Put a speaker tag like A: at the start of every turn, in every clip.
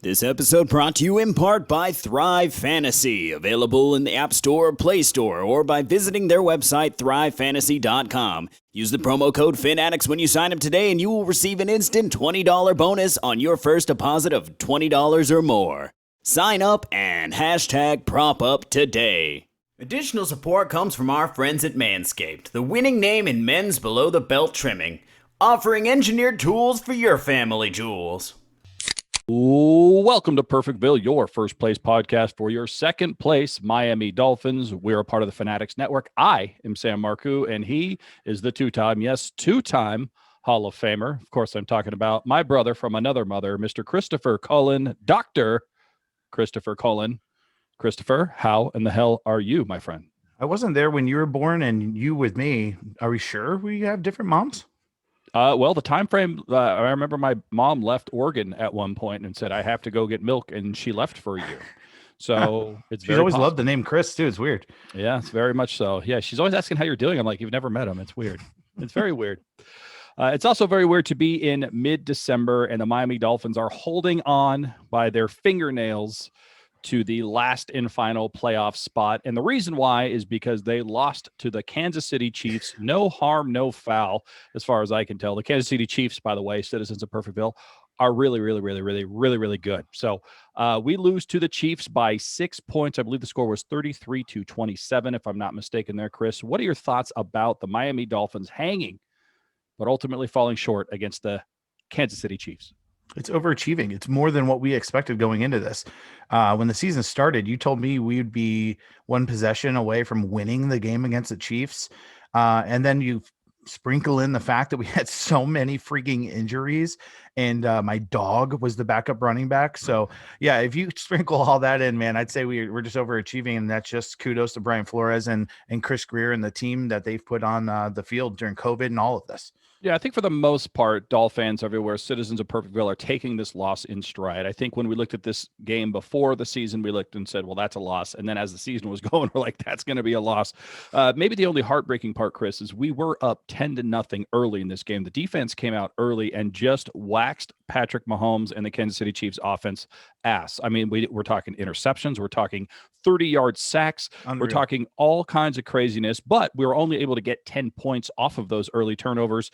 A: This episode brought to you in part by Thrive Fantasy, available in the App Store, Play Store, or by visiting their website, thrivefantasy.com. Use the promo code FINADDICTS when you sign up today, and you will receive an instant $20 bonus on your first deposit of $20 or more. Sign up and hashtag prop up today. Additional support comes from our friends at Manscaped, the winning name in men's below-the-belt trimming, offering engineered tools for your family jewels.
B: Welcome to Perfectville, your first place podcast for your second place Miami Dolphins. We're a part of the Fanatics Network. I am Sam Marcoux, and he is the two-time Hall of Famer. Of course, I'm talking about my brother from another mother, Mr. Christopher Cullen, Dr. Christopher Cullen. Christopher, how in the hell are you, my friend?
C: I wasn't there when you were born and you with me. Are we sure we have different moms?
B: Well, the time frame, I remember my mom left Oregon at one point and said, I have to go get milk, and she left for a year. So it's
C: She's always loved the name Chris, too. It's weird.
B: Yeah, it's very much so. Yeah, she's always asking how you're doing. I'm like, you've never met him. It's weird. It's very weird. It's also very weird to be in mid-December, and the Miami Dolphins are holding on by their fingernails to the last and final playoff spot. And the reason why is because they lost to the Kansas City Chiefs. No harm, no foul, as far as I can tell. The Kansas City Chiefs, by the way, citizens of Perfectville, are really good. So we lose to the Chiefs by 6 points. I believe the score was 33-27, if I'm not mistaken there, Chris. What are your thoughts about the Miami Dolphins hanging, but ultimately falling short against the Kansas City Chiefs?
C: It's overachieving. It's more than what we expected going into this. When the season started, you told me we would be one possession away from winning the game against the Chiefs. And then you sprinkle in the fact that we had so many freaking injuries, and my dog was the backup running back. So yeah, if you sprinkle all that in, man, I'd say we're just overachieving. And that's just kudos to Brian Flores and Chris Greer and the team that they've put on the field during COVID and all of this.
B: Yeah, I think for the most part, Dolph fans everywhere, citizens of Perfectville, are taking this loss in stride. I think when we looked at this game before the season, we looked and said, well, that's a loss. And then as the season was going, we're like, that's going to be a loss. Maybe the only heartbreaking part, Chris, is we were up 10-0 early in this game. The defense came out early and just waxed Patrick Mahomes and the Kansas City Chiefs offense ass. I mean, we're talking interceptions. We're talking 30-yard sacks. Unreal. We're talking all kinds of craziness, but we were only able to get 10 points off of those early turnovers.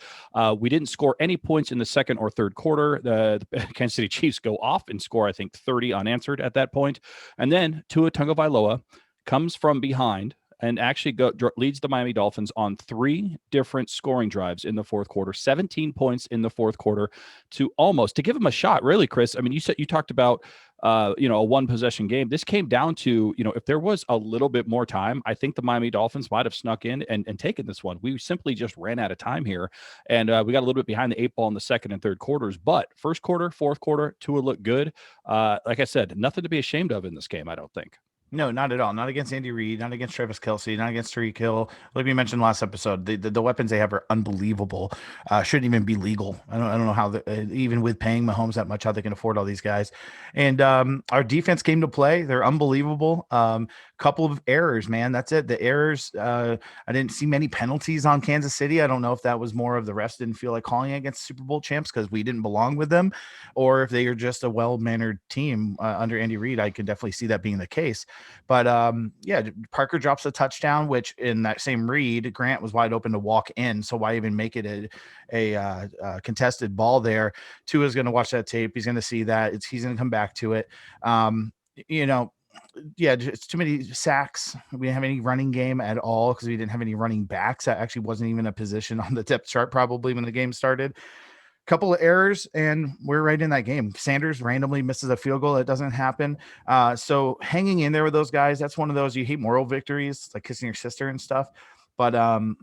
B: We didn't score any points in the second or third quarter. The Kansas City Chiefs go off and score, I think, 30 unanswered at that point. And then Tua Tagovailoa comes from behind and actually leads the Miami Dolphins on 3 different scoring drives in the fourth quarter, 17 points in the fourth quarter to give them a shot, really, Chris. I mean, you talked about, a one possession game. This came down to, if there was a little bit more time, I think the Miami Dolphins might have snuck in and taken this one. We simply just ran out of time here, and we got a little bit behind the 8 ball in the second and third quarters, but first quarter, fourth quarter, Tua looked good. Like I said, nothing to be ashamed of in this game, I don't think.
C: No, not at all. Not against Andy Reid, not against Travis Kelce, not against Tyreek Hill. Like we mentioned last episode, the weapons they have are unbelievable. Shouldn't even be legal. I don't know how, even with paying Mahomes that much, how they can afford all these guys. And our defense came to play. They're unbelievable. Couple of errors, man. That's it. The errors. I didn't see many penalties on Kansas City. I don't know if that was more of the refs didn't feel like calling against Super Bowl champs because we didn't belong with them, or if they are just a well-mannered team under Andy Reid. I could definitely see that being the case. But Parker drops a touchdown, which in that same read, Grant was wide open to walk in. So why even make it a contested ball there? Tua's going to watch that tape. He's going to see that. He's going to come back to it. It's too many sacks. We didn't have any running game at all because we didn't have any running backs. That actually wasn't even a position on the depth chart probably when the game started. Couple of errors and we're right in that game. Sanders randomly misses a field goal. That doesn't happen. So hanging in there with those guys, that's one of those you hate moral victories, like kissing your sister and stuff. But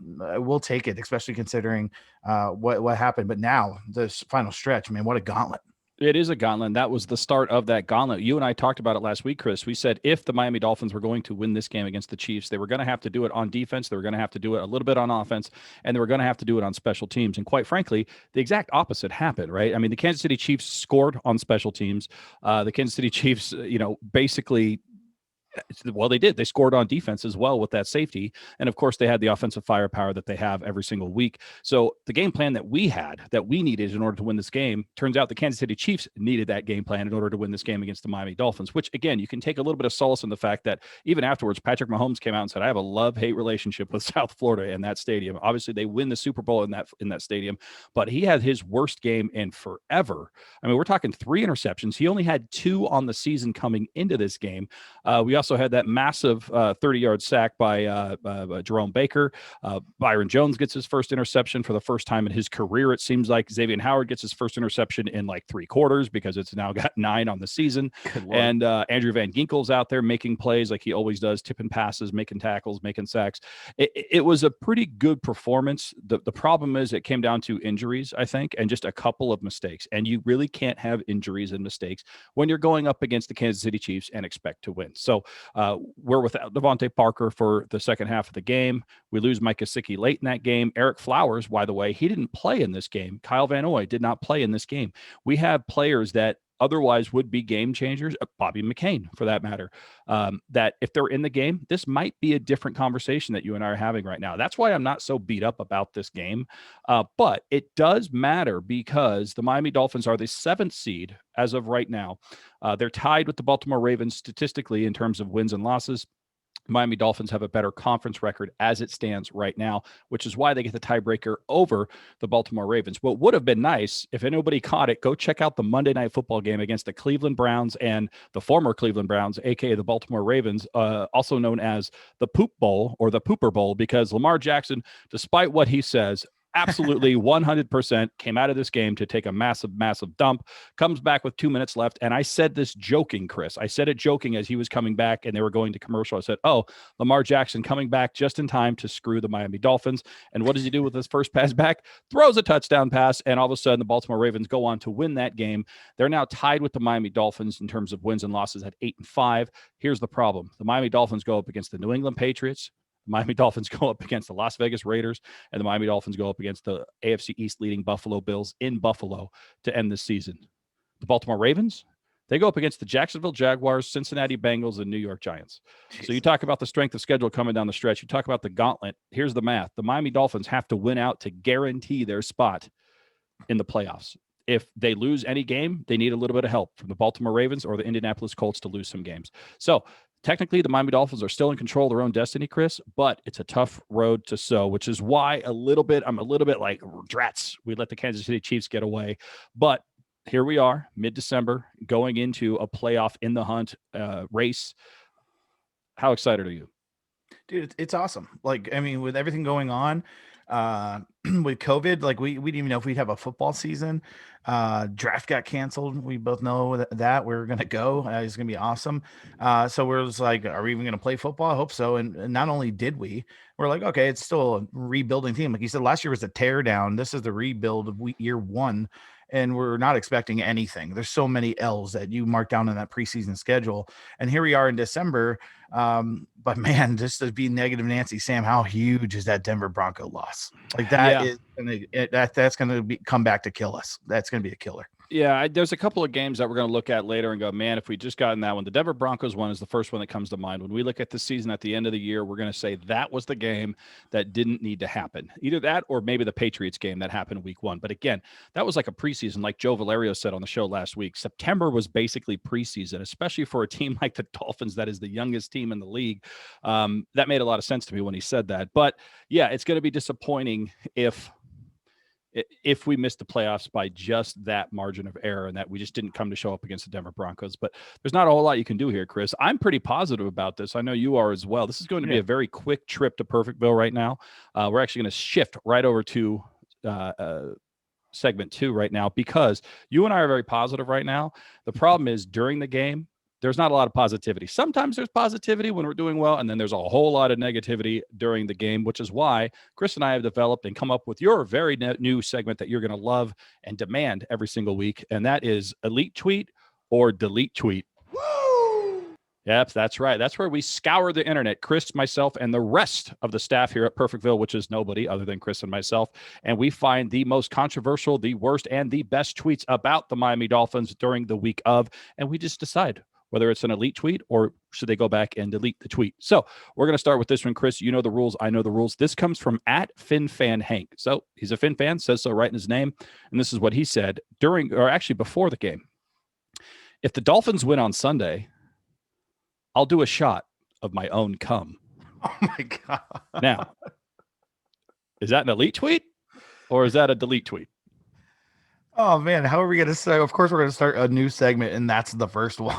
C: we'll take it, especially considering what happened. But now this final stretch, man, what a gauntlet.
B: It is a gauntlet. That was the start of that gauntlet. You and I talked about it last week, Chris. We said if the Miami Dolphins were going to win this game against the Chiefs, they were going to have to do it on defense. They were going to have to do it a little bit on offense, and they were going to have to do it on special teams. And quite frankly, the exact opposite happened, right? I mean, the Kansas City Chiefs scored on special teams. The Kansas City Chiefs, basically Well, they did. They scored on defense as well with that safety. And of course, they had the offensive firepower that they have every single week. So the game plan that we had, that we needed in order to win this game, turns out the Kansas City Chiefs needed that game plan in order to win this game against the Miami Dolphins, which, again, you can take a little bit of solace in the fact that even afterwards, Patrick Mahomes came out and said, I have a love-hate relationship with South Florida and that stadium. Obviously, they win the Super Bowl in that stadium, but he had his worst game in forever. I mean, we're talking 3 interceptions. He only had 2 on the season coming into this game. We also had that massive 30-yard sack by Jerome Baker. Byron Jones gets his first interception for the first time in his career. It seems like Xavier Howard gets his first interception in like 3 quarters because it's now got 9 on the season. And Andrew Van Ginkel's out there making plays like he always does, tipping passes, making tackles, making sacks. It was a pretty good performance. The problem is it came down to injuries, I think, and just a couple of mistakes. And you really can't have injuries and mistakes when you're going up against the Kansas City Chiefs and expect to win. So we're without Devontae Parker for the second half of the game. We lose Mike Gesicki late in that game. Eric Flowers, by the way, he didn't play in this game. Kyle Van Noy did not play in this game. We have players that otherwise would be game changers, Bobby McCain for that matter, that if they're in the game, this might be a different conversation that you and I are having right now. That's why I'm not so beat up about this game. But it does matter because the Miami Dolphins are the 7th seed as of right now. They're tied with the Baltimore Ravens statistically in terms of wins and losses. Miami Dolphins have a better conference record as it stands right now, which is why they get the tiebreaker over the Baltimore Ravens. What would have been nice, if anybody caught it, go check out the Monday Night Football game against the Cleveland Browns and the former Cleveland Browns, aka the Baltimore Ravens, also known as the Poop Bowl or the Pooper Bowl, because Lamar Jackson, despite what he says, absolutely 100% came out of this game to take a massive, massive dump, comes back with 2 minutes left. And I said this joking, Chris. I said it joking as he was coming back and they were going to commercial. I said, oh, Lamar Jackson coming back just in time to screw the Miami Dolphins. And what does he do with his first pass back? Throws a touchdown pass. And all of a sudden, the Baltimore Ravens go on to win that game. They're now tied with the Miami Dolphins in terms of wins and losses at 8-5. Here's the problem. The Miami Dolphins go up against the New England Patriots. Miami Dolphins go up against the Las Vegas Raiders, and the Miami Dolphins go up against the AFC East leading Buffalo Bills in Buffalo to end this season. The Baltimore Ravens, they go up against the Jacksonville Jaguars, Cincinnati Bengals, and New York Giants. So you talk about the strength of schedule coming down the stretch. You talk about the gauntlet. Here's the math. The Miami Dolphins have to win out to guarantee their spot in the playoffs. If they lose any game, they need a little bit of help from the Baltimore Ravens or the Indianapolis Colts to lose some games. So technically, the Miami Dolphins are still in control of their own destiny, Chris, but it's a tough road to sow, which is why I'm a little bit like, drats, we let the Kansas City Chiefs get away. But here we are, mid-December, going into a playoff in the hunt race. How excited are you?
C: Dude, it's awesome. Like, I mean, with everything going on, with COVID, like we didn't even know if we'd have a football season. Draft got canceled. We both know that we're going to go. It's going to be awesome. So we're just like, are we even going to play football? I hope so. And not only did we're like, okay, it's still a rebuilding team. Like you said, last year was a tear down. This is the rebuild of year 1. And we're not expecting anything. There's so many L's that you mark down in that preseason schedule. And here we are in December. But man, just to be negative Nancy, Sam, how huge is that Denver Bronco loss? Like that is that's going to come back to kill us. That's going to be a killer.
B: Yeah, there's a couple of games that we're going to look at later and go, man, if we just gotten that one. The Denver Broncos one is the first one that comes to mind. When we look at the season at the end of the year, we're going to say that was the game that didn't need to happen. Either that or maybe the Patriots game that happened week 1. But again, that was like a preseason, like Joe Valerio said on the show last week. September was basically preseason, especially for a team like the Dolphins that is the youngest team in the league. That made a lot of sense to me when he said that. But yeah, it's going to be disappointing if we missed the playoffs by just that margin of error and that we just didn't come to show up against the Denver Broncos. But there's not a whole lot you can do here, Chris. I'm pretty positive about this. I know you are as well. This is going to be a very quick trip to Perfectville right now. We're actually going to shift right over to segment 2 right now because you and I are very positive right now. The problem is during the game, there's not a lot of positivity. Sometimes there's positivity when we're doing well, and then there's a whole lot of negativity during the game, which is why Chris and I have developed and come up with your very new segment that you're going to love and demand every single week, and that is Elite Tweet or Delete Tweet. Woo! Yep, that's right. That's where we scour the internet, Chris, myself, and the rest of the staff here at Perfectville, which is nobody other than Chris and myself, and we find the most controversial, the worst, and the best tweets about the Miami Dolphins during the week of, and we just decide whether it's an elite tweet or should they go back and delete the tweet. So we're going to start with this one, Chris. You know the rules. I know the rules. This comes from @FinFanHank. So he's a Fin fan, says so right in his name. And this is what he said before the game. If the Dolphins win on Sunday, I'll do a shot of my own cum.
C: Oh my God.
B: Now, is that an elite tweet or is that a delete tweet?
C: Oh man, how are we going to start? Of course, we're going to start a new segment, and that's the first one.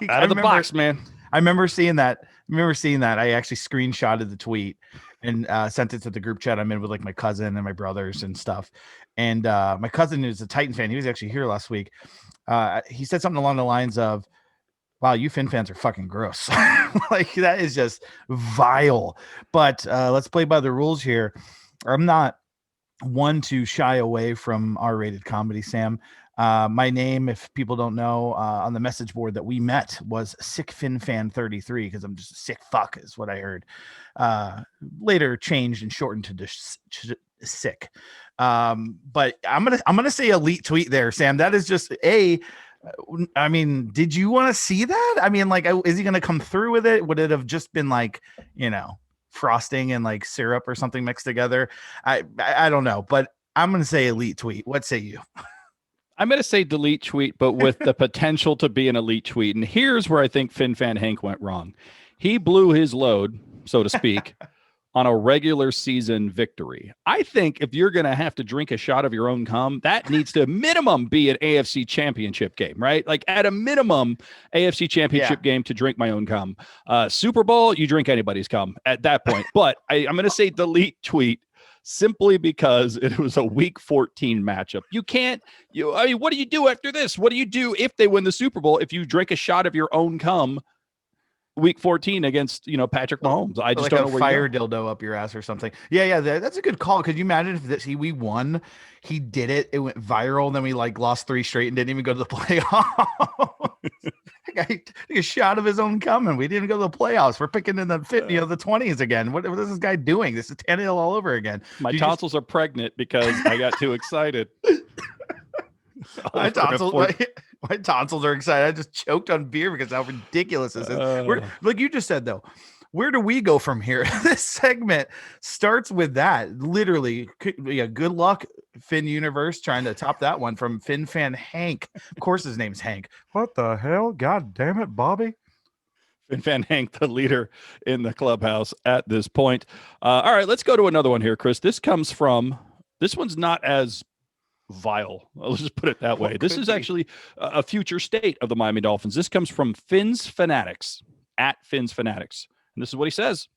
B: Out of the box, man.
C: I remember seeing that. I actually screenshotted the tweet and sent it to the group chat I'm in with like my cousin and my brothers and stuff. And my cousin is a Titan fan. He was actually here last week. He said something along the lines of, "Wow, you Fin fans are fucking gross." Like that is just vile. But let's play by the rules here. I'm not one to shy away from R-rated comedy, Sam. My name, if people don't know, on the message board that we met was Sick Fin Fan 33 because I'm just a sick fuck is what I heard. Later changed and shortened to just sick. But I'm gonna say elite tweet there, Sam. That is just I mean, did you want to see that? I mean, like, is he gonna come through with it? Would it have just been like, frosting and like syrup or something mixed together? I don't know, but I'm gonna say elite tweet. What say you?
B: I'm going to say delete tweet, but with the potential to be an elite tweet. And here's where I think FinFanHank went wrong. He blew his load, so to speak, on a regular season victory. I think if you're going to have to drink a shot of your own cum, that needs to minimum be an AFC championship game, right? Like at a minimum AFC championship game to drink my own cum. Super Bowl, you drink anybody's cum at that point. But I'm going to say delete tweet simply because it was a week 14 matchup. What do you do after this? What do you do if they win the Super Bowl? If you drink a shot of your own cum week 14 against, Patrick Mahomes, I just
C: like
B: don't know
C: a
B: where
C: fire dildo up your ass or something. Yeah. That's a good call. Could you imagine if we won, he did it, it went viral, and then we like lost 3 straight and didn't even go to the playoffs. I took a shot of his own cum and we didn't go to the playoffs. We're picking in the 20s again. What is this guy doing? This is Tannehill all over again.
B: My tonsils are pregnant because I got too excited.
C: My tonsils are excited. I just choked on beer because how ridiculous this is. Like you just said, though, where do we go from here? This segment starts with that. Literally, good luck, Fin Universe, trying to top that one from FinFanHank. Of course, his name's Hank. What the hell? God damn it, Bobby.
B: FinFanHank, the leader in the clubhouse at this point. All right, let's go to another one here, Chris. This one's not as vile. Let's just put it that way. This is actually a future state of the Miami Dolphins. This comes from Fins Fanatics, @Fins Fanatics. And this is what he says.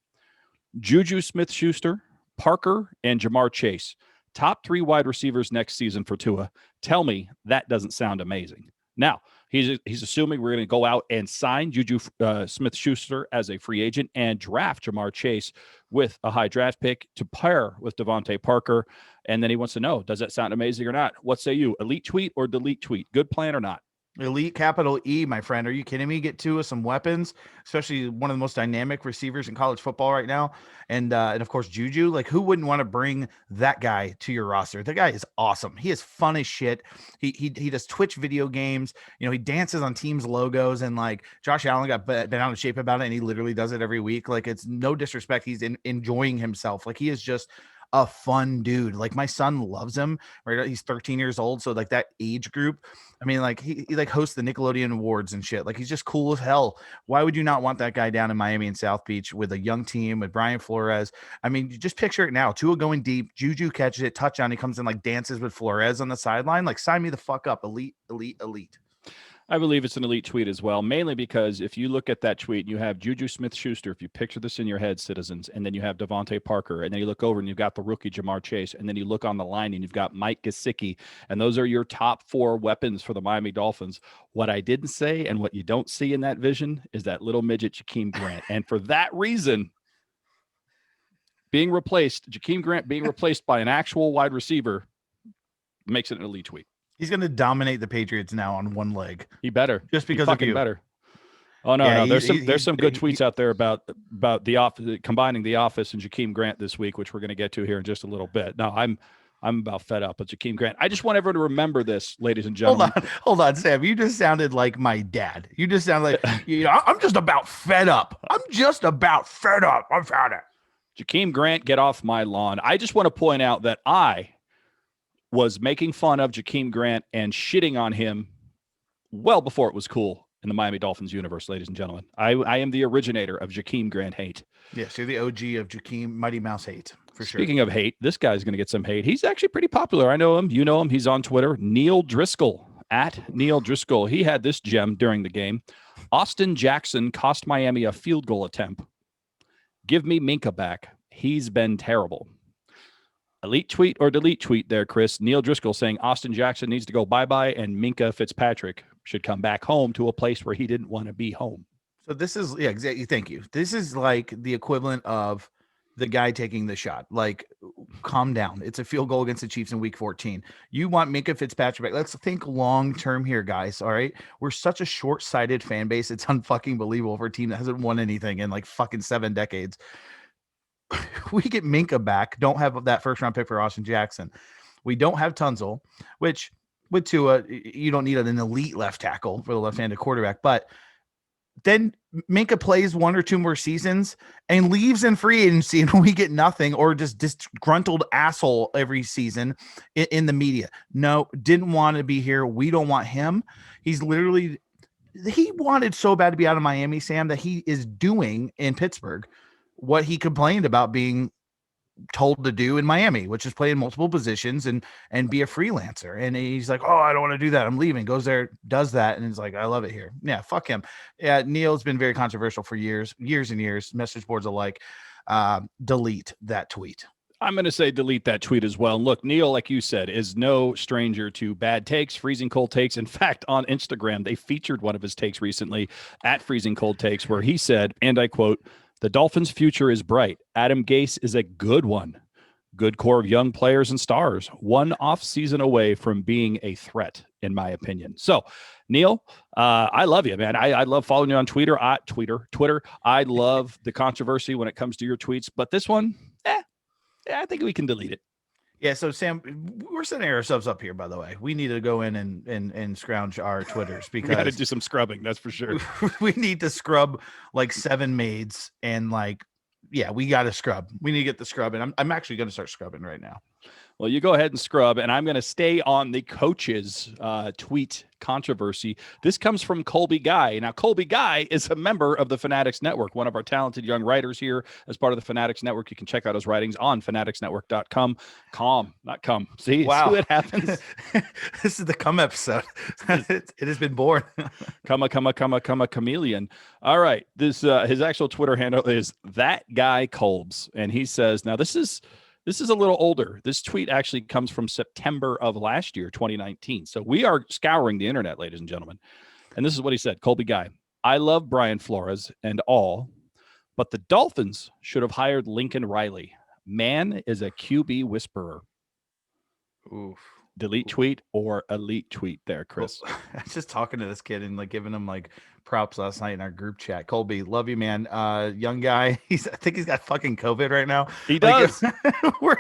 B: Juju Smith-Schuster, Parker, and Jamar Chase. Top 3 wide receivers next season for Tua. Tell me that doesn't sound amazing. Now, he's assuming we're going to go out and sign Juju Smith-Schuster as a free agent and draft Jamar Chase with a high draft pick to pair with Devontae Parker. And then he wants to know, does that sound amazing or not? What say you? Elite tweet or delete tweet? Good plan or not?
C: Elite, capital E, my friend. Are you kidding me? Get Tua some weapons, especially one of the most dynamic receivers in college football right now. And of course, Juju. Like, who wouldn't want to bring that guy to your roster? The guy is awesome. He is fun as shit. He does Twitch video games. He dances on teams' logos. And like Josh Allen got bent out of shape about it, and he literally does it every week. Like, it's no disrespect. He's enjoying himself. Like, he is just a fun dude. Like, my son loves him, right? He's 13 years old. So like that age group, I mean, like he like hosts the Nickelodeon Awards and shit. Like, he's just cool as hell. Why would you not want that guy down in Miami and South Beach with a young team with Brian Flores? I mean, you just picture it now. Tua going deep, Juju catches it, touchdown. He comes in, like, dances with Flores on the sideline. Like, sign me the fuck up. Elite, elite, elite.
B: I believe it's an elite tweet as well, mainly because if you look at that tweet, you have Juju Smith-Schuster, if you picture this in your head, citizens, and then you have Devontae Parker, and then you look over and you've got the rookie Jamar Chase, and then you look on the line and you've got Mike Gesicki, and those are your top 4 weapons for the Miami Dolphins. What I didn't say and what you don't see in that vision is that little midget Jakeem Grant. And for that reason, Jakeem Grant being replaced by an actual wide receiver makes it an elite tweet.
C: He's going to dominate the Patriots now on one leg.
B: He better.
C: Just because of you.
B: Better. Oh, no,
C: Yeah,
B: no. There's some good tweets out there about the office, combining the office and Jakeem Grant this week, which we're going to get to here in just a little bit. No, I'm about fed up with Jakeem Grant. I just want everyone to remember this, ladies and gentlemen.
C: Hold on, Sam. You just sounded like my dad. You just sound like, I'm just about fed up. I'm just about fed up. I'm fed up.
B: Jakeem Grant, get off my lawn. I just want to point out that I was making fun of Jakeem Grant and shitting on him well before it was cool in the Miami Dolphins universe, ladies and gentlemen. I am the originator of Jakeem Grant hate.
C: Yes, you're the OG of Jakeem Mighty Mouse hate. For sure.
B: Speaking of hate, this guy's going to get some hate. He's actually pretty popular. I know him. You know him. He's on Twitter. Neil Driscoll, at Neil Driscoll. He had this gem during the game. Austin Jackson cost Miami a field goal attempt. Give me Minka back. He's been terrible. Elite tweet or delete tweet there, Chris. Neil Driscoll saying Austin Jackson needs to go bye-bye and Minka Fitzpatrick should come back home to a place where he didn't want to be home.
C: So this is, yeah, exactly. Thank you. This is like the equivalent of the guy taking the shot. Like, calm down. It's a field goal against the Chiefs in week 14. You want Minka Fitzpatrick back. Let's think long-term here, guys. All right. We're such a short-sighted fan base. It's unfucking believable for a team that hasn't won anything in like fucking 7 decades. We get Minka back. Don't have that first-round pick for Austin Jackson. We don't have Tunzel, which with Tua, you don't need an elite left tackle for the left-handed quarterback, but then Minka plays 1 or 2 more seasons and leaves in free agency, and we get nothing, or just disgruntled asshole every season in the media. No, didn't want to be here. We don't want him. He wanted so bad to be out of Miami, Sam, that he is doing in Pittsburgh what he complained about being told to do in Miami, which is play in multiple positions and be a freelancer. And he's like, oh, I don't want to do that. I'm leaving. Goes there, does that. And he's like, I love it here. Yeah, fuck him. Yeah. Neil's been very controversial for years and years, message boards alike. Delete that tweet.
B: I'm going to say delete that tweet as well. And look, Neil, like you said, is no stranger to bad takes, freezing cold takes. In fact, on Instagram, they featured one of his takes recently at Freezing Cold Takes, where he said, and I quote, "The Dolphins' future is bright. Adam Gase is a good one. Good core of young players and stars. One off season away from being a threat, in my opinion." So, Neil, I love you, man. I love following you on Twitter. I love the controversy when it comes to your tweets. But this one, I think we can delete it.
C: Yeah, so Sam, we're setting ourselves up here, by the way. We need to go in and scrounge our Twitters because
B: we got to do some scrubbing, that's for sure.
C: We need to scrub like 7 maids and like, yeah, we got to scrub. We need to get the scrub, and I'm actually going to start scrubbing right now.
B: Well, you go ahead and scrub, and I'm going to stay on the coach's tweet controversy. This comes from Colby Guy. Now, Colby Guy is a member of the Fanatics Network, one of our talented young writers here as part of the Fanatics Network. You can check out his writings on fanaticsnetwork.com. See,
C: wow.
B: See what happens?
C: This is the come episode. It has been born.
B: Come a chameleon. All right. This his actual Twitter handle is that guy Colbs, and he says, now this is a little older. This tweet actually comes from September of last year, 2019. So we are scouring the internet, ladies and gentlemen. And this is what he said. Colby Guy, I love Brian Flores and all, but the Dolphins should have hired Lincoln Riley. Man is a QB whisperer.
C: Oof.
B: Delete tweet or elite tweet there, Chris.
C: Well, I was just talking to this kid and like giving him like props last night in our group chat. Colby, love you, man. Young guy. I think he's got fucking COVID right now.
B: He does. We're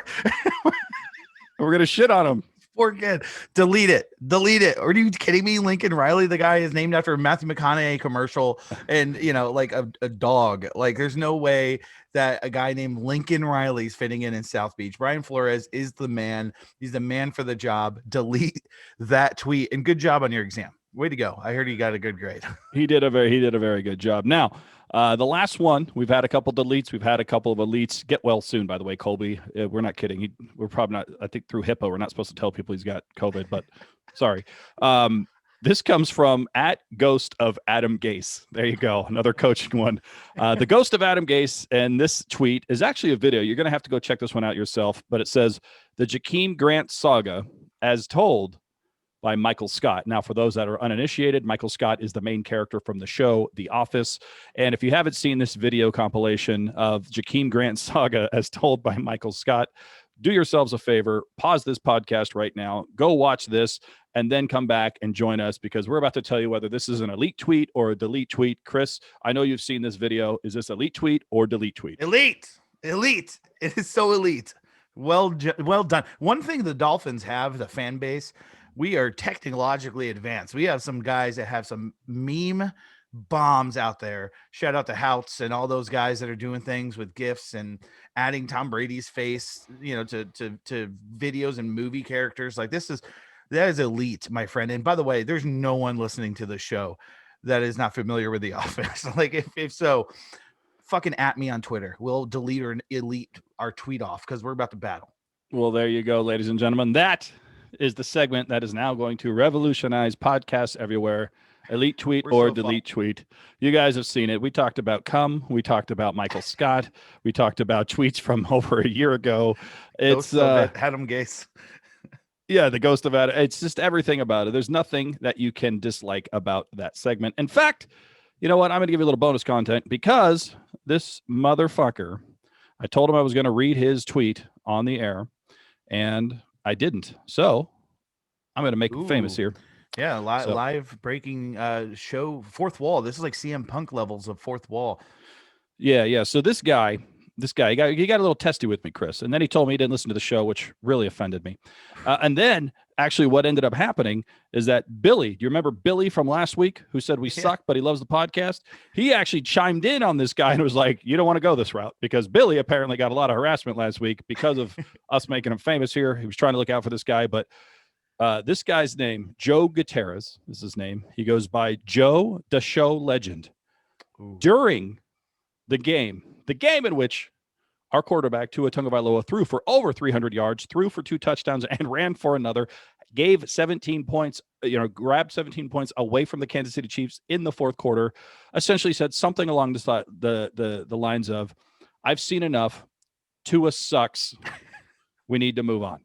B: gonna shit on him.
C: Poor kid. Delete it. Are you kidding me? Lincoln Riley, the guy is named after a Matthew McConaughey commercial and, like a dog. Like, there's no way that a guy named Lincoln Riley is fitting in South Beach. Brian Flores is the man. He's the man for the job. Delete that tweet. And good job on your exam. Way to go. I heard he got a good grade. He did a
B: very good job. Now, the last one, we've had a couple deletes. We've had a couple of elites. Get well soon, by the way, Colby. We're not kidding. We're probably not, I think through HIPAA, we're not supposed to tell people he's got COVID, but sorry. This comes from at Ghost of Adam Gase. There you go. Another coaching one. The Ghost of Adam Gase. And this tweet is actually a video. You're going to have to go check this one out yourself, but it says the Jakeem Grant saga as told by Michael Scott. Now, for those that are uninitiated, Michael Scott is the main character from the show, The Office. And if you haven't seen this video compilation of Jakeem Grant's saga as told by Michael Scott, do yourselves a favor, pause this podcast right now, go watch this, and then come back and join us because we're about to tell you whether this is an elite tweet or a delete tweet. Chris, I know you've seen this video. Is this elite tweet or delete tweet?
C: Elite. It is so elite. Well done. One thing the Dolphins have, the fan base, we are technologically advanced. We have some guys that have some meme bombs out there. Shout out to Houts and all those guys that are doing things with GIFs and adding Tom Brady's face, to videos and movie characters. Like that is elite, my friend. And by the way, there's no one listening to the show that is not familiar with the offense. Like if so, fucking at me on Twitter. We'll delete or elite our tweet off because we're about to battle.
B: Well, there you go, ladies and gentlemen. That is the segment that is now going to revolutionize podcasts everywhere. Elite tweet or delete tweet. You guys have seen it. We talked about cum. We talked about Michael Scott. We talked about tweets from over a year ago. It's
C: Adam Gase.
B: Yeah, the ghost of Adam. It's just everything about it. There's nothing that you can dislike about that segment. In fact, you know what? I'm going to give you a little bonus content because this motherfucker, I told him I was going to read his tweet on the air, and I didn't. So I'm going to make him famous here.
C: Yeah, live breaking show, fourth wall. This is like CM Punk levels of fourth wall.
B: Yeah. So this guy, he got a little testy with me, Chris, and then he told me he didn't listen to the show, which really offended me. And then actually what ended up happening is that Billy, do you remember Billy from last week who said we suck, but he loves the podcast? He actually chimed in on this guy and was like, you don't want to go this route, because Billy apparently got a lot of harassment last week because of us making him famous here. He was trying to look out for this guy, but this guy's name, Joe Gutierrez, is his name. He goes by Joe the Show Legend. Ooh. During the game in which our quarterback, Tua Tagovailoa, threw for over 300 yards, threw for 2 touchdowns, and ran for another, gave 17 points, grabbed 17 points away from the Kansas City Chiefs in the fourth quarter, essentially said something along the lines of, I've seen enough. Tua sucks. We need to move on.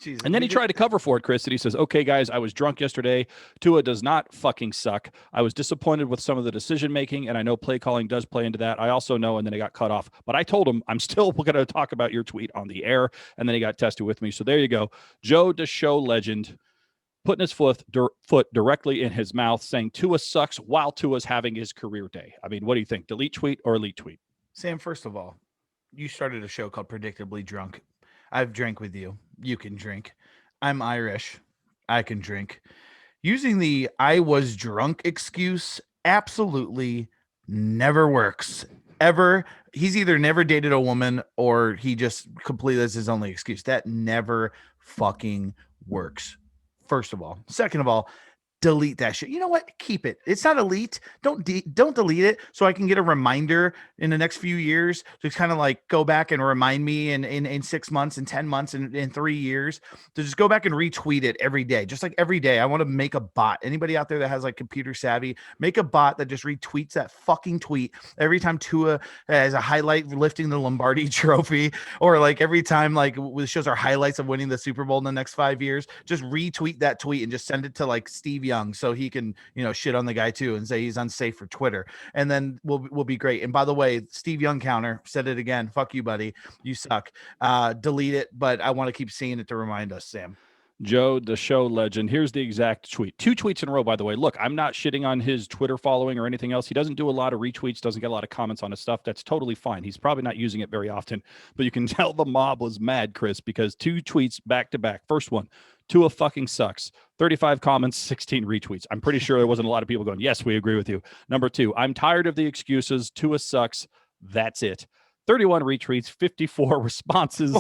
B: Jeez, and then he tried to cover for it, Chris, and he says, okay, guys, I was drunk yesterday. Tua does not fucking suck. I was disappointed with some of the decision-making, and I know play calling does play into that. I also know, and then he got cut off. But I told him, I'm still going to talk about your tweet on the air, and then he got tested with me. So there you go. Joe the Show Legend putting his foot directly in his mouth, saying Tua sucks while Tua's having his career day. I mean, what do you think? Delete tweet or elite tweet?
C: Sam, first of all, you started a show called Predictably Drunk. I've drank with you. You can drink. I'm Irish. I can drink. Using the I was drunk excuse absolutely never works. Ever. He's either never dated a woman or he just completely, that's his only excuse. That never fucking works. First of all. Second of all, delete that shit. You know what? Keep it. It's not elite. Don't delete it so I can get a reminder in the next few years to kind of like go back and remind me in 6 months and 10 months and in 3 years to just go back and retweet it every day. Just like every day, I want to make a bot. Anybody out there that has like computer savvy, make a bot that just retweets that fucking tweet every time Tua has a highlight lifting the Lombardi trophy, or like every time like shows our highlights of winning the Super Bowl in the next 5 years. Just retweet that tweet and just send it to like Steve Young so he can, shit on the guy too and say he's unsafe for Twitter, and then we'll be great. And by the way, Steve Young counter said it again. Fuck you, buddy. You suck. Delete it, but I want to keep seeing it to remind us, Sam.
B: Joe, the Show Legend. Here's the exact tweet. 2 tweets in a row, by the way. Look, I'm not shitting on his Twitter following or anything else. He doesn't do a lot of retweets, doesn't get a lot of comments on his stuff. That's totally fine. He's probably not using it very often, but you can tell the mob was mad, Chris, because 2 tweets back to back. First one, Tua fucking sucks. 35 comments, 16 retweets. I'm pretty sure there wasn't a lot of people going, yes, we agree with you. Number 2, I'm tired of the excuses. Tua sucks. That's it. 31 retweets, 54 responses.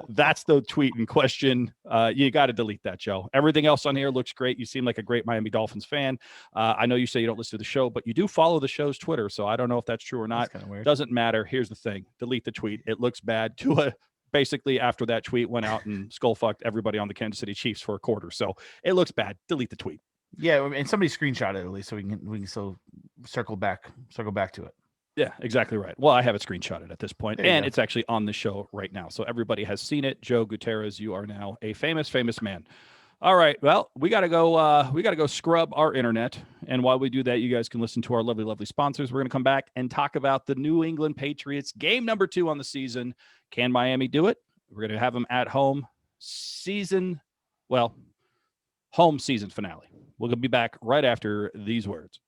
B: That's the tweet in question. You got to delete that, Joe. Everything else on here looks great. You seem like a great Miami Dolphins fan. I know you say you don't listen to the show, but you do follow the show's Twitter, so I don't know if that's true or not. Doesn't matter. Here's the thing. Delete the tweet. It looks bad. Tua basically after that tweet went out and skull fucked everybody on the Kansas City Chiefs for a quarter. So it looks bad. Delete the tweet.
C: Yeah, and somebody screenshot it at least so we can still circle back to it.
B: Yeah, exactly right. Well, I have it screenshotted at this point, and it's actually on the show right now. So everybody has seen it. Joe Gutierrez, you are now a famous man. All right. Well, we got to go scrub our internet. And while we do that, you guys can listen to our lovely, lovely sponsors. We're going to come back and talk about the New England Patriots game number 2 on the season. Can Miami do it? We're going to have them at home home season finale. We'll be back right after these words.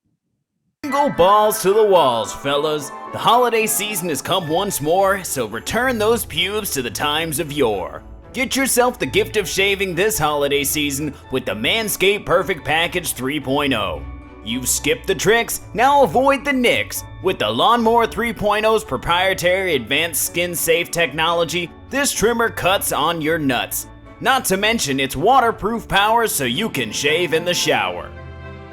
A: Go balls to the walls, fellas. The holiday season has come once more, so return those pubes to the times of yore. Get yourself the gift of shaving this holiday season with the Manscaped Perfect Package 3.0. You've skipped the tricks, now avoid the nicks. With the Lawnmower 3.0's proprietary advanced skin-safe technology, this trimmer cuts on your nuts. Not to mention its waterproof power so you can shave in the shower.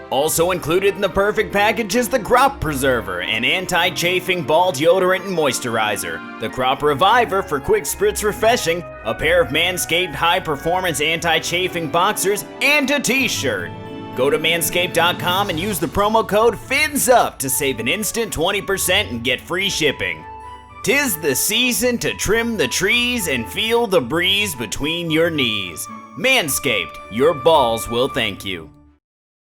A: Also included in the Perfect Package is the Crop Preserver, an anti-chafing ball deodorant and moisturizer, the Crop Reviver for quick spritz refreshing, a pair of Manscaped high-performance anti-chafing boxers, and a t-shirt. Go to manscaped.com and use the promo code FINSUP to save an instant 20% and get free shipping. 'Tis the season to trim the trees and feel the breeze between your knees. Manscaped, your balls will thank you.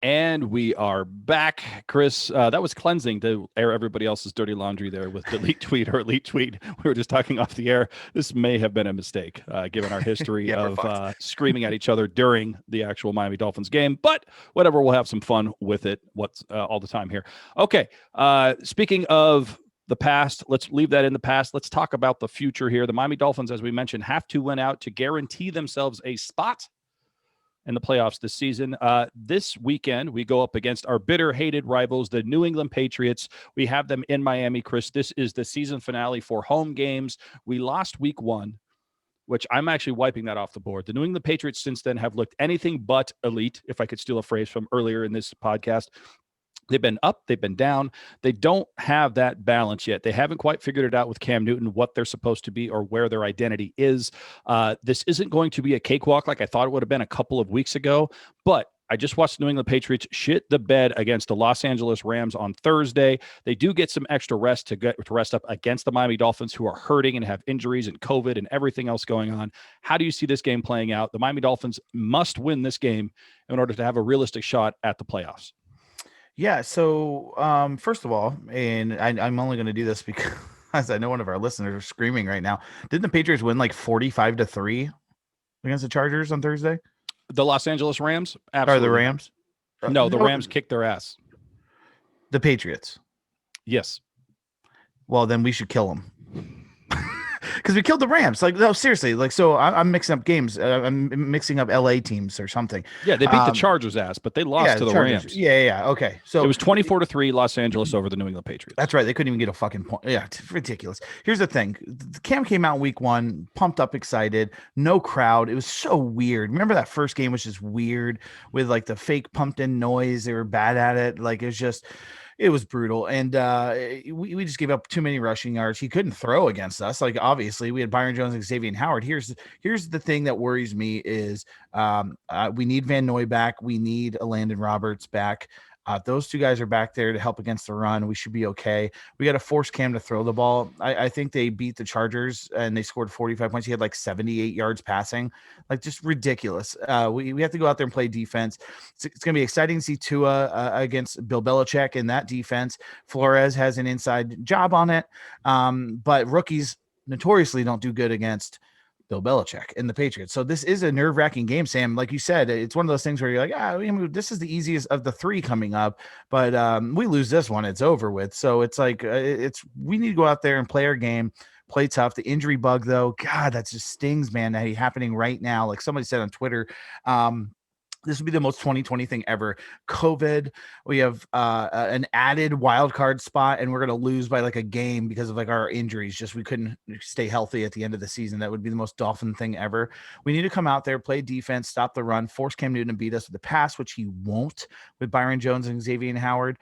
B: And we are back, Chris. That was cleansing to air everybody else's dirty laundry there with delete tweet or elite tweet. We were just talking off the air. This may have been a mistake, given our history of screaming at each other during the actual Miami Dolphins game. But whatever, we'll have some fun with it. All the time here. Okay. Speaking of the past, let's leave that in the past. Let's talk about the future here. The Miami Dolphins, as we mentioned, have to win out to guarantee themselves a spot in the playoffs this season. This weekend, we go up against our bitter-hated rivals, the New England Patriots. We have them in Miami, Chris. This is the season finale for home games. We lost week 1, which I'm actually wiping that off the board. The New England Patriots since then have looked anything but elite, if I could steal a phrase from earlier in this podcast. They've been up, they've been down. They don't have that balance yet. They haven't quite figured it out with Cam Newton, what they're supposed to be or where their identity is. This isn't going to be a cakewalk like I thought it would have been a couple of weeks ago, but I just watched the New England Patriots shit the bed against the Los Angeles Rams on Thursday. They do get some extra rest to rest up against the Miami Dolphins, who are hurting and have injuries and COVID and everything else going on. How do you see this game playing out? The Miami Dolphins must win this game in order to have a realistic shot at the playoffs.
C: Yeah. So, first of all, and I'm only going to do this because I know one of our listeners are screaming right now. Didn't the Patriots win like 45-3 against the Chargers on Thursday?
B: The Los Angeles Rams?
C: Absolutely. Or the Rams?
B: No, the Rams kicked their ass.
C: The Patriots?
B: Yes.
C: Well, then we should kill them. Because we killed the Rams. Like, no, seriously. Like, so I'm mixing up games. I'm mixing up LA teams or something.
B: Yeah, they beat the Chargers ass, but they lost to the Rams.
C: Yeah. Okay. So
B: it was 24-3 Los Angeles over the New England Patriots.
C: That's right. They couldn't even get a fucking point. Yeah, it's ridiculous. Here's the thing. Cam came out week 1, pumped up, excited. No crowd. It was so weird. Remember that first game was just weird with like the fake pumped in noise. They were bad at it. Like, it was brutal. And we just gave up too many rushing yards. He couldn't throw against us. Like, obviously we had Byron Jones and Xavier Howard. Here's the thing that worries me is we need Van Noy back. We need a Landon Roberts back. Those two guys are back there to help against the run. We should be okay. We got to force Cam to throw the ball. I think they beat the Chargers and they scored 45 points. He had like 78 yards passing, like just ridiculous. We have to go out there and play defense. It's going to be exciting to see Tua against Bill Belichick in that defense. Flores has an inside job on it, but rookies notoriously don't do good against Bill Belichick and the Patriots. So this is a nerve-wracking game, Sam. Like you said, it's one of those things where you're like, this is the easiest of the 3 coming up, but we lose this one, it's over with. So it's like, we need to go out there and play our game, play tough. The injury bug though, God, that just stings, man, that happening right now. Like somebody said on Twitter, this would be the most 2020 thing ever. COVID, we have an added wild card spot, and we're going to lose by like a game because of like our injuries. Just we couldn't stay healthy at the end of the season. That would be the most Dolphin thing ever. We need to come out there, play defense, stop the run, force Cam Newton to beat us with the pass, which he won't with Byron Jones and Xavier Howard.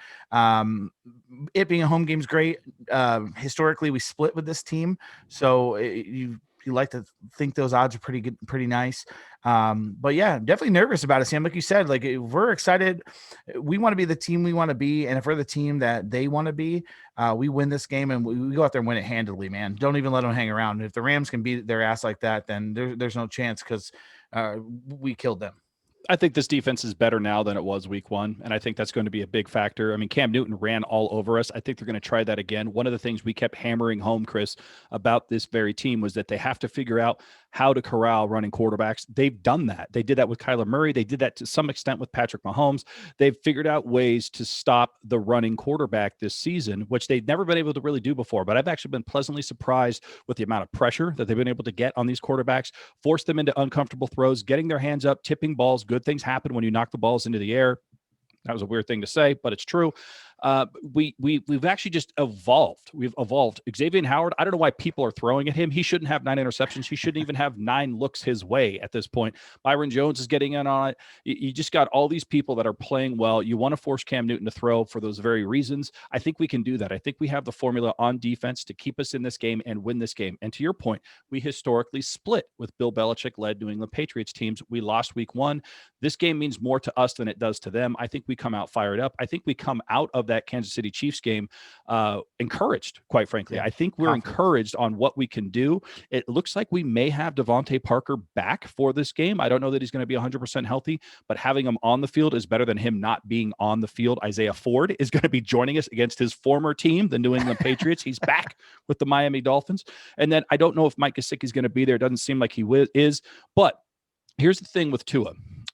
C: It being a home game is great. Historically, we split with this team, so you like to think those odds are pretty good, pretty nice. But yeah, definitely nervous about it, Sam. Like you said, like we're excited. We want to be the team we want to be. And if we're the team that they want to be, we win this game and we go out there and win it handily, man. Don't even let them hang around. If the Rams can beat their ass like that, then there's no chance because we killed them.
B: I think this defense is better now than it was week 1, and I think that's going to be a big factor. I mean, Cam Newton ran all over us. I think they're going to try that again. One of the things we kept hammering home, Chris, about this very team was that they have to figure out how to corral running quarterbacks. They've done that. They did that with Kyler Murray. They did that to some extent with Patrick Mahomes. They've figured out ways to stop the running quarterback this season, which they've never been able to really do before. But I've actually been pleasantly surprised with the amount of pressure that they've been able to get on these quarterbacks, force them into uncomfortable throws, getting their hands up, tipping balls. Good things happen when you knock the balls into the air. That was a weird thing to say, but it's true. We've actually just evolved. We've evolved. Xavier Howard, I don't know why people are throwing at him. He shouldn't have 9 interceptions. He shouldn't even have 9 looks his way at this point. Byron Jones is getting in on it. You just got all these people that are playing well. You want to force Cam Newton to throw for those very reasons. I think we can do that. I think we have the formula on defense to keep us in this game and win this game. And to your point, we historically split with Bill Belichick-led New England Patriots teams. We lost week 1. This game means more to us than it does to them. I think we come out fired up. I think we come out of that Kansas City Chiefs game encouraged, quite frankly. I think we're encouraged on what we can do. It looks like we may have Devontae Parker back for this game. I don't know that he's going to be 100% healthy, but having him on the field is better than him not being on the field. Isaiah Ford is going to be joining us against his former team, the New England Patriots. He's back with the Miami Dolphins. And then I don't know if Mike Gesicki is going to be there. It doesn't seem like he is, but here's the thing with Tua.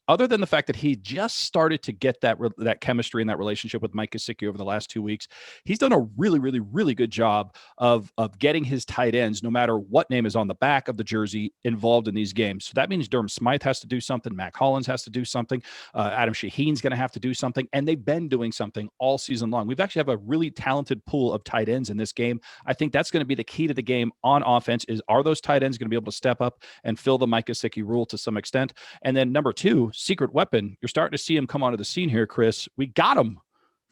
B: Other than the fact that he just started to get that chemistry and that relationship with Mike Gesicki over the last 2 weeks, he's done a really, really, really good job of getting his tight ends, no matter what name is on the back of the jersey, involved in these games. So that means Durham Smythe has to do something. Mac Hollins has to do something. Adam Shaheen's going to have to do something. And they've been doing something all season long. We've actually have a really talented pool of tight ends in this game. I think that's going to be the key to the game on offense are those tight ends going to be able to step up and fill the Mike Gesicki rule to some extent? And then number 2, secret weapon. You're starting to see him come onto the scene here, Chris. We got him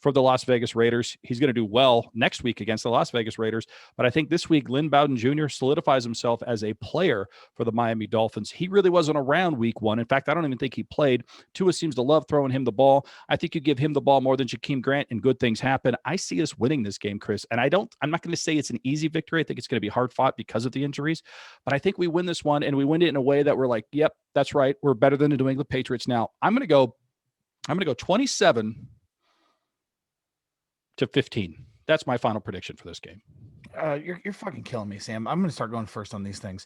B: for the Las Vegas Raiders. He's going to do well next week against the Las Vegas Raiders. But I think this week, Lynn Bowden Jr. solidifies himself as a player for the Miami Dolphins. He really wasn't around week 1. In fact, I don't even think he played. Tua seems to love throwing him the ball. I think you give him the ball more than Jakeem Grant and good things happen. I see us winning this game, Chris. And I'm not going to say it's an easy victory. I think it's going to be hard fought because of the injuries. But I think we win this one, and we win it in a way that we're like, yep, that's right. We're better than the New England Patriots now. I'm going to go 27-15. That's my final prediction for this game.
C: You're fucking killing me, Sam. I'm going to start going first on these things.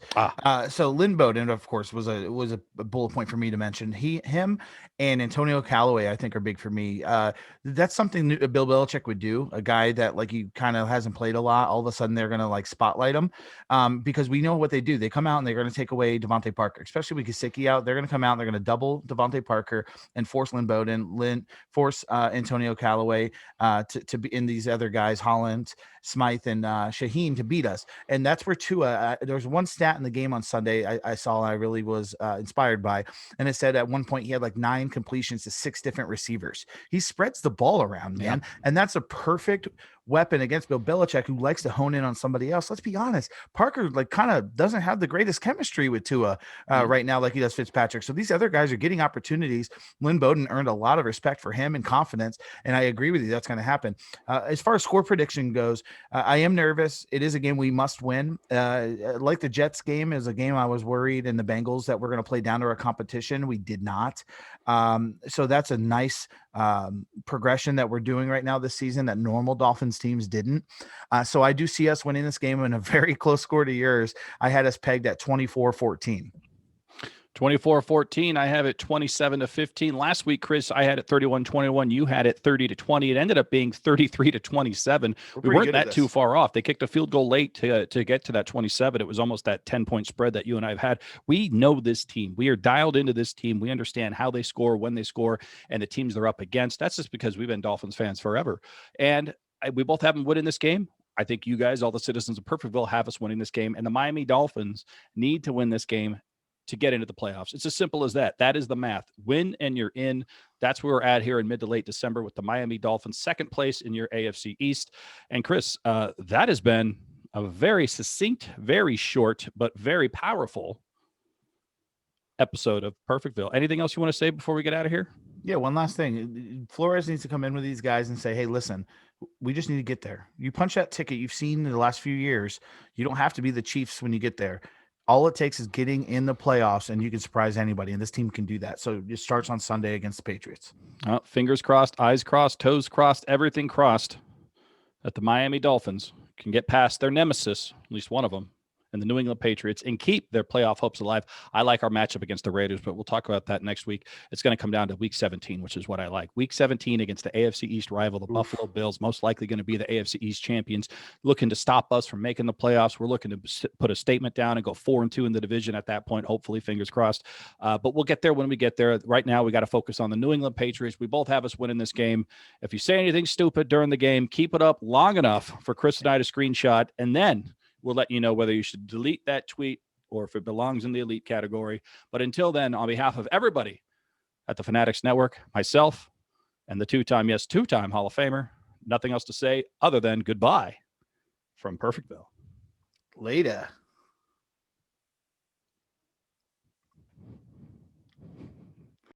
C: So Lynn Bowden, of course, was a bullet point for me to mention. Him and Antonio Callaway, I think, are big for me. That's something Bill Belichick would do. A guy that like he kind of hasn't played a lot. All of a sudden, they're going to like spotlight him because we know what they do. They come out and they're going to take away Devontae Parker, especially with Gesicki out. They're going to come out and they're going to double Devontae Parker and force Lynn Bowden, force Antonio Callaway to be in these other guys, Holland, Smythe, and Shaheen to beat us. And that's where Tua, there was one stat in the game on Sunday I saw I really was inspired by. And it said at one point he had like 9 completions to 6 different receivers. He spreads the ball around, man. Yeah. And that's a perfect weapon against Bill Belichick, who likes to hone in on somebody else. Let's be honest. Parker like kind of doesn't have the greatest chemistry with Tua right now, like he does Fitzpatrick. So these other guys are getting opportunities. Lynn Bowden earned a lot of respect for him and confidence. And I agree with you. That's going to happen. As far as score prediction goes, I am nervous. It is a game we must win. Like the Jets game is a game I was worried in the Bengals that we're going to play down to our competition. We did not. So that's a nice progression that we're doing right now this season that normal Dolphins teams didn't. So I do see us winning this game in a very close score to yours. I had us pegged at 24-14.
B: 24-14. I have it 27-15. Last week, Chris, I had it 31-21. You had it 30-20. It ended up being 33-27. We weren't that too far off. They kicked a field goal late to get to that 27. It was almost that 10-point spread that you and I have had. We know this team. We are dialed into this team. We understand how they score, when they score, and the teams they're up against. That's just because we've been Dolphins fans forever. And we both have them winning this game. I think you guys, all the citizens of Perfectville, have us winning this game. And the Miami Dolphins need to win this game to get into the playoffs. It's as simple as that. That is the math. Win and you're in. That's where we're at here in mid to late December with the Miami Dolphins, second place in your AFC East. And Chris, that has been a very succinct, very short, but very powerful episode of Perfectville. Anything else you want to say before we get out of here?
C: Yeah, one last thing. Flores needs to come in with these guys and say, hey, listen, we just need to get there. You punch that ticket you've seen in the last few years. You don't have to be the Chiefs when you get there. All it takes is getting in the playoffs, and you can surprise anybody, and this team can do that. So it starts on Sunday against the Patriots.
B: Fingers crossed, eyes crossed, toes crossed, everything crossed that the Miami Dolphins can get past their nemesis, at least one of them, and the New England Patriots and keep their playoff hopes alive. I like our matchup against the Raiders, but we'll talk about that next week. It's going to come down to week 17, which is what I like. Week 17 against the AFC East rival, the Buffalo Bills, most likely going to be the AFC East champions, looking to stop us from making the playoffs. We're looking to put a statement down and go 4-2 in the division at that point, hopefully, fingers crossed. But we'll get there when we get there. Right now, we got to focus on the New England Patriots. We both have us winning this game. If you say anything stupid during the game, keep it up long enough for Chris and I to screenshot, and then we'll let you know whether you should delete that tweet or if it belongs in the elite category. But until then, on behalf of everybody at the Fanatics Network, myself, and the two-time Hall of Famer, nothing else to say other than goodbye from Perfectville.
C: Later.